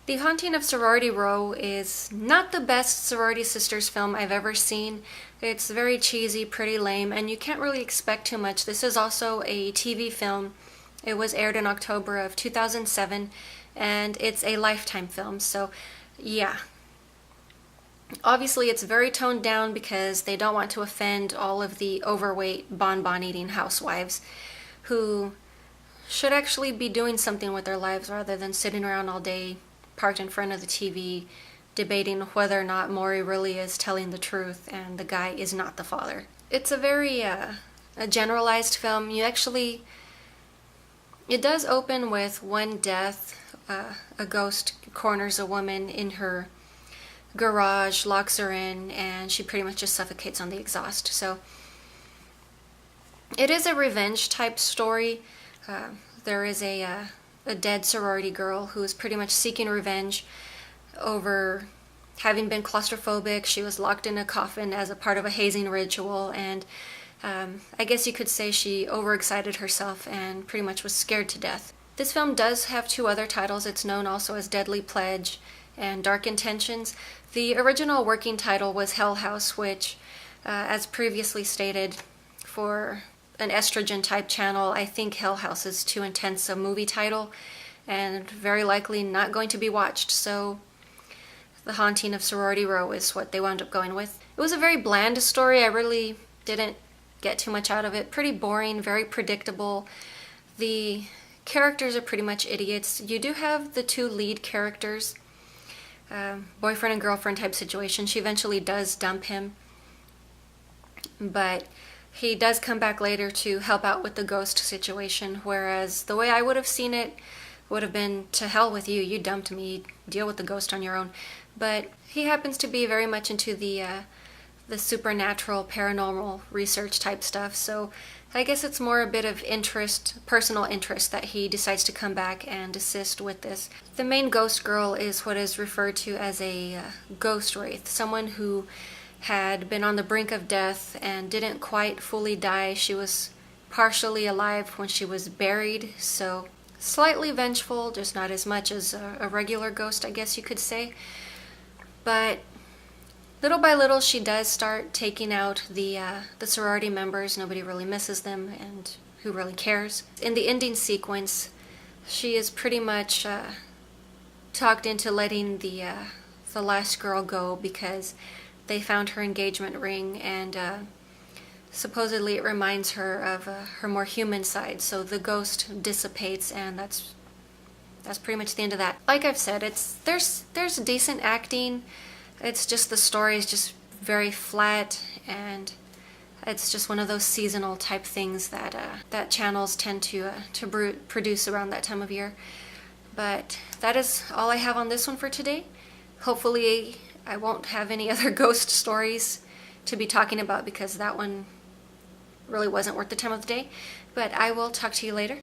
The Haunting of Sorority Row is not the best sorority sisters film I've ever seen. It's very cheesy, pretty lame, and you can't really expect too much. This is also a TV film. It was aired in October of 2007, and it's a Lifetime film, so yeah. Obviously, it's very toned down because they don't want to offend all of the overweight, bonbon-eating housewives who should actually be doing something with their lives rather than sitting around all day parked in front of the TV debating whether or not Maury really is telling the truth and the guy is not the father. It's a very a generalized film. It does open with one death. A ghost corners a woman in her garage, locks her in, and she pretty much just suffocates on the exhaust. So it is a revenge type story. There is a dead sorority girl who is pretty much seeking revenge over having been claustrophobic. She was locked in a coffin as a part of a hazing ritual, and I guess you could say she overexcited herself and pretty much was scared to death. This film does have two other titles. It's known also as Deadly Pledge and Dark Intentions. The original working title was Hell House, which, as previously stated, for an estrogen type channel, I think Hell House is too intense a movie title and very likely not going to be watched, so The Haunting of Sorority Row is what they wound up going with. It was a very bland story. I really didn't get too much out of it. Pretty boring, very predictable. The characters are pretty much idiots. You do have the two lead characters, boyfriend and girlfriend type situation. She eventually does dump him, but he does come back later to help out with the ghost situation, whereas the way I would have seen it would have been, to hell with you, you dumped me, deal with the ghost on your own. But he happens to be very much into the supernatural, paranormal research type stuff, so I guess it's more a bit of interest, personal interest, that he decides to come back and assist with this. The main ghost girl is what is referred to as a ghost wraith, someone who had been on the brink of death and didn't quite fully die. She was partially alive when she was buried, so slightly vengeful, just not as much as a regular ghost, I guess you could say. But little by little, she does start taking out the sorority members. Nobody really misses them, and who really cares? In the ending sequence, she is pretty much talked into letting the last girl go because they found her engagement ring, and supposedly it reminds her of her more human side. So the ghost dissipates, and that's pretty much the end of that. Like I've said, there's decent acting. It's just the story is just very flat, and it's just one of those seasonal type things that channels tend to produce around that time of year. But that is all I have on this one for today. Hopefully I won't have any other ghost stories to be talking about because that one really wasn't worth the time of the day. But I will talk to you later.